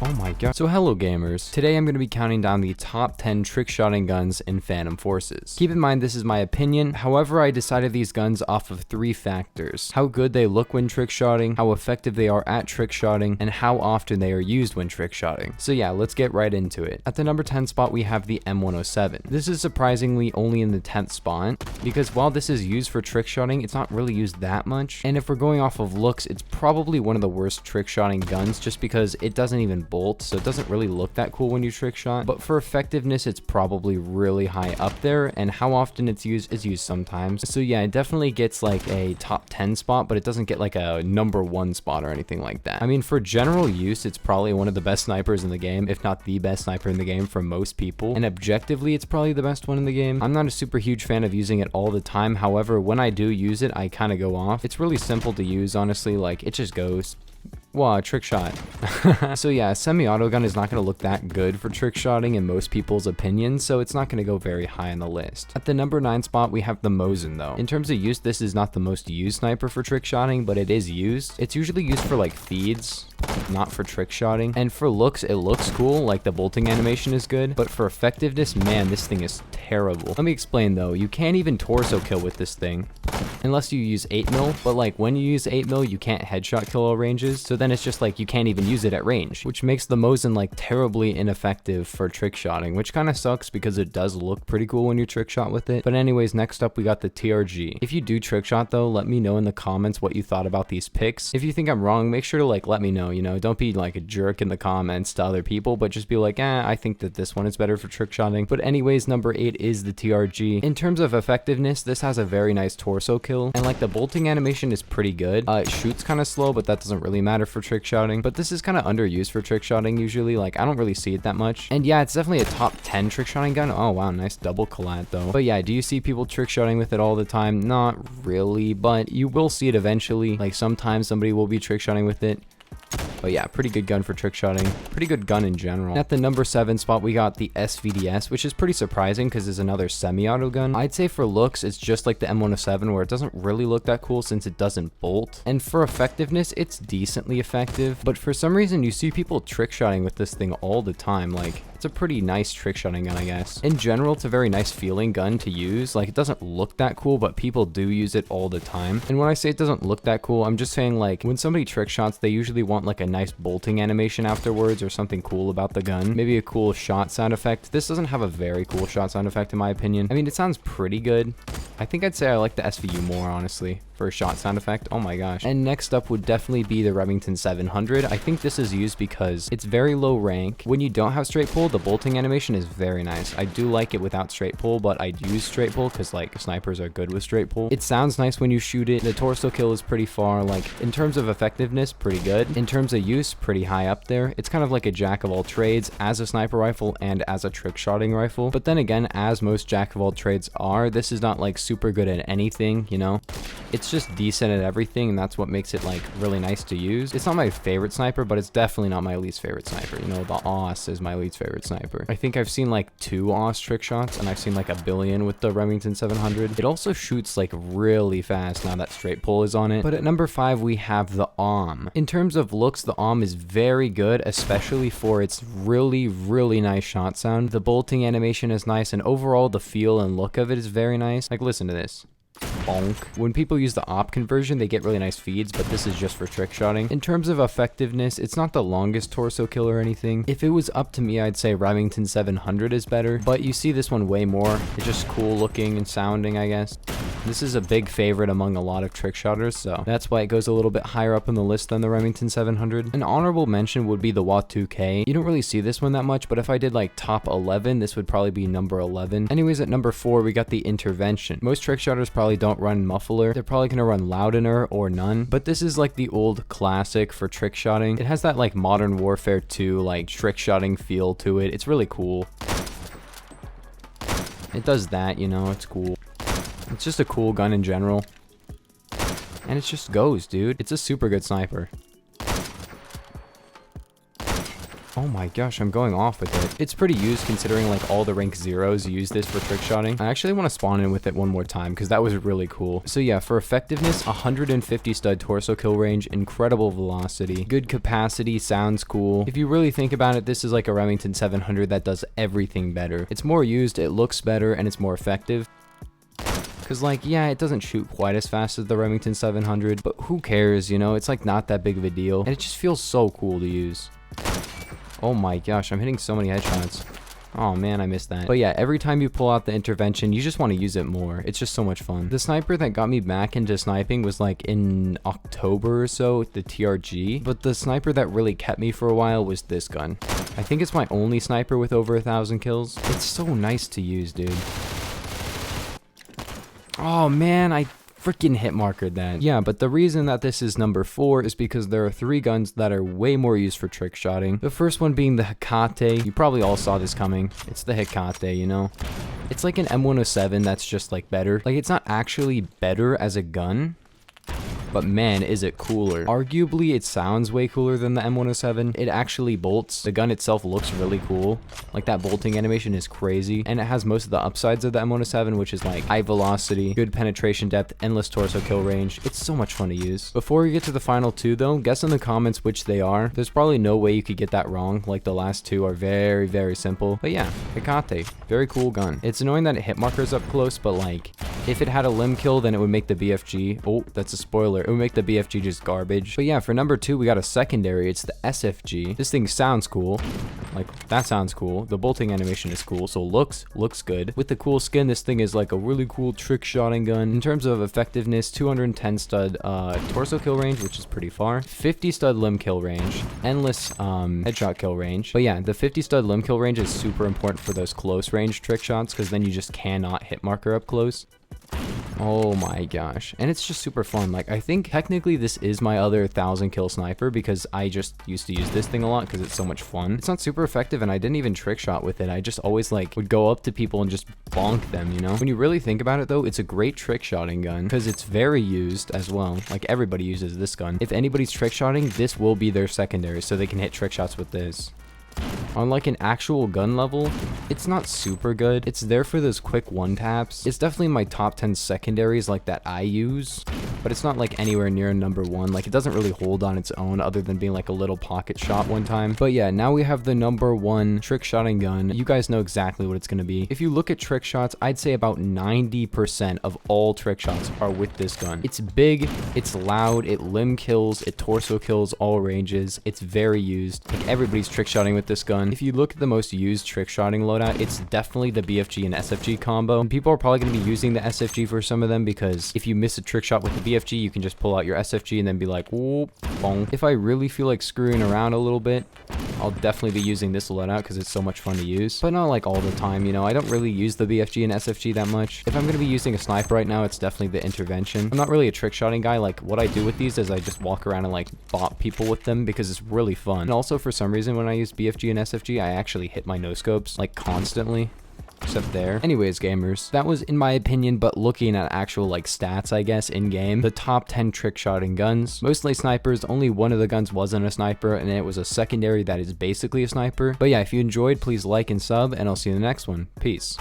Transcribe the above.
Oh my god. So hello gamers. Today I'm going to be counting down the top 10 trick-shotting guns in Phantom Forces. Keep in mind this is my opinion, however I decided these guns off of 3 factors: how good they look when trick-shotting, how effective they are at trick-shotting, and how often they are used when trick-shotting. So yeah, let's get right into it. At the number 10 spot we have the M107. This is surprisingly only in the 10th spot, because while this is used for trick-shotting, it's not really used that much, and if we're going off of looks, it's probably one of the worst trick-shotting guns just because it doesn't even bolt, so it doesn't really look that cool when you trick shot. But for effectiveness, it's probably really high up there, and how often it's used is used sometimes. So yeah, it definitely gets like a top 10 spot, but it doesn't get like a number 1 spot or anything like that. I mean, for general use, it's probably one of the best snipers in the game, if not the best sniper in the game for most people, and objectively it's probably the best one in the game. I'm not a super huge fan of using it all the time, however when I do use it I kind of go off. It's really simple to use, honestly, like it just goes. Wow, trick shot. So yeah, a semi-auto gun is not going to look that good for trick shotting in most people's opinions, so it's not going to go very high on the list. At the number 9 spot, we have the Mosin though. In terms of use, this is not the most used sniper for trick shotting, but it is used. It's usually used for like feeds, not for trick shotting. And for looks, it looks cool, like the bolting animation is good, but for effectiveness, man, this thing is terrible. Let me explain though. You can't even torso kill with this thing unless you use 8mm, but like when you use 8mm, you can't headshot kill all ranges, so then it's just like you can't even use it at range, which makes the Mosin like terribly ineffective for trick shotting, which kind of sucks because it does look pretty cool when you trick shot with it. But anyways, next up we got the TRG. If you do trick shot though, let me know in the comments what you thought about these picks. If you think I'm wrong, make sure to like let me know, you know, don't be like a jerk in the comments to other people, but just be like, I think that this one is better for trick shotting. But anyways, number 8 is the TRG. In terms of effectiveness, this has a very nice torso kill, and like the bolting animation is pretty good. It shoots kind of slow, but that doesn't really matter for trick shotting. But this is kind of underused for trick shotting usually, like I don't really see it that much. And yeah, it's definitely a top 10 trick shotting gun. Oh wow, nice double collat though. But yeah, do you see people trick shotting with it all the time? Not really, but you will see it eventually. Like sometimes somebody will be trick shotting with it. But yeah, pretty good gun for trick shotting. Pretty good gun in general. At the number 7 spot, we got the SVDS, which is pretty surprising because it's another semi-auto gun. I'd say for looks, it's just like the M107 where it doesn't really look that cool since it doesn't bolt. And for effectiveness, it's decently effective. But for some reason, you see people trick shotting with this thing all the time. Like, it's a pretty nice trick shotting gun, I guess. In general, it's a very nice feeling gun to use. Like, it doesn't look that cool, but people do use it all the time. And when I say it doesn't look that cool, I'm just saying like when somebody trick shots, they usually want like a nice bolting animation afterwards or something cool about the gun. Maybe a cool shot sound effect. This doesn't have a very cool shot sound effect in my opinion. I mean, it sounds pretty good. I think I'd say I like the SVU more, honestly, for a shot sound effect. Oh my gosh. And next up would definitely be the Remington 700. I think this is used because it's very low rank. When you don't have straight pull, the bolting animation is very nice. I do like it without straight pull, but I use straight pull because like snipers are good with straight pull. It sounds nice when you shoot it. The torso kill is pretty far. Like in terms of effectiveness, pretty good. In terms of use, pretty high up there. It's kind of like a jack of all trades as a sniper rifle and as a trick shotting rifle. But then again, as most jack of all trades are, this is not like super good at anything, you know? It's just decent at everything, and that's what makes it like really nice to use. It's not my favorite sniper, but it's definitely not my least favorite sniper. You know, the AUS is my least favorite sniper. I think I've seen like 2 AUS trick shots, and I've seen like a billion with the Remington 700. It also shoots like really fast now that straight pull is on it. But at number 5, we have the AUM. In terms of looks, the AUM is very good, especially for its really, really nice shot sound. The bolting animation is nice, and overall the feel and look of it is very nice. Like, listen to this. Bonk. When people use the op conversion, they get really nice feeds, but this is just for trick shotting. In terms of effectiveness, it's not the longest torso kill or anything. If it was up to me, I'd say Remington 700 is better, but you see this one way more. It's just cool looking and sounding, I guess. This is a big favorite among a lot of trick shotters, so that's why it goes a little bit higher up in the list than the Remington 700. An honorable mention would be the WA2K. You don't really see this one that much, but if I did like top 11, this would probably be number 11. Anyways, at number 4, we got the Intervention. Most trick shotters probably don't run muffler. They're probably gonna run loudener or none, but this is like the old classic for trick shotting. It has that like Modern Warfare 2 like trick shotting feel to it. It's really cool. It does that, you know, it's cool. It's just a cool gun in general. And it just goes, dude. It's a super good sniper. Oh Oh my gosh, I'm going off with it. It's pretty used considering like all the rank zeros use this for trick shotting. I actually want to spawn in with it one more time because that was really cool. So yeah, for effectiveness, 150 stud torso kill range, incredible velocity, good capacity, sounds cool. If you really think about it, this is like a Remington 700 that does everything better. It's more used, it looks better, and it's more effective. Cause like, yeah, it doesn't shoot quite as fast as the Remington 700, but who cares, you know? It's like not that big of a deal, and it just feels so cool to use. Oh my gosh, I'm hitting so many headshots. Oh man, I missed that. But yeah, every time you pull out the intervention, you just want to use it more. It's just so much fun. The sniper that got me back into sniping was like in October or so, the TRG. But the sniper that really kept me for a while was this gun. I think it's my only sniper with over 1,000 kills. It's so nice to use, dude. Oh man, I freaking hit markered that. Yeah, but the reason that this is number 4 is because there are 3 guns that are way more used for trick shotting. The first one being the Hekate. You probably all saw this coming. It's the Hekate, you know? It's like an M107 that's just like better. Like, it's not actually better as a gun, but man, is it cooler. Arguably, it sounds way cooler than the M107. It actually bolts. The gun itself looks really cool. Like, that bolting animation is crazy. And it has most of the upsides of the M107, which is like high velocity, good penetration depth, endless torso kill range. It's so much fun to use. Before we get to the final 2 though, guess in the comments which they are. There's probably no way you could get that wrong. Like, the last 2 are very, very simple. But yeah, Hekate, very cool gun. It's annoying that it hit markers up close, but like, if it had a limb kill, then it would make the BFG. Oh, that's a spoiler. It would make the BFG just garbage. But yeah, for number 2, we got a secondary. It's the SFG. This thing sounds cool. Like, that sounds cool. The bolting animation is cool, so looks good. With the cool skin, this thing is like a really cool trick shotting gun. In terms of effectiveness, 210 stud torso kill range, which is pretty far. 50 stud limb kill range. Endless headshot kill range. But yeah, the 50 stud limb kill range is super important for those close range trick shots, because then you just cannot hit marker up close. Oh my gosh. And it's just super fun. Like, I think technically this is my other 1,000 kill sniper because I just used to use this thing a lot because it's so much fun. It's not super effective and I didn't even trick shot with it. I just always like would go up to people and just bonk them, you know? When you really think about it though, it's a great trick shotting gun because it's very used as well. Like, everybody uses this gun. If anybody's trick shotting, this will be their secondary so they can hit trick shots with this. On like an actual gun level, it's not super good. It's there for those quick one taps. It's definitely my top 10 secondaries like that I use, but it's not like anywhere near number 1. Like, it doesn't really hold on its own other than being like a little pocket shot one time. But yeah, now we have the number 1 trick shotting gun. You guys know exactly what it's going to be. If you look at trick shots, I'd say about 90% of all trick shots are with this gun. It's big, it's loud, it limb kills, it torso kills all ranges. It's very used. Like, everybody's trick shotting with this gun. If you look at the most used trick shotting loadout, it's definitely the BFG and SFG combo. And people are probably going to be using the SFG for some of them because if you miss a trick shot with the BFG, you can just pull out your SFG and then be like, whoop, bonk. If I really feel like screwing around a little bit, I'll definitely be using this loadout because it's so much fun to use, but not like all the time, you know. I don't really use the BFG and SFG that much. If I'm going to be using a sniper right now, it's definitely the intervention. I'm not really a trick shotting guy. Like, what I do with these is I just walk around and like bop people with them because it's really fun. And also, for some reason, when I use BFG and SFG, I actually hit my no scopes like constantly. Except there. Anyways, gamers, that was in my opinion, but looking at actual like stats, I guess, in game, the top 10 trick shotting guns. Mostly snipers. Only one of the guns wasn't a sniper, and it was a secondary that is basically a sniper. But yeah, if you enjoyed, please like and sub, and I'll see you in the next one. Peace.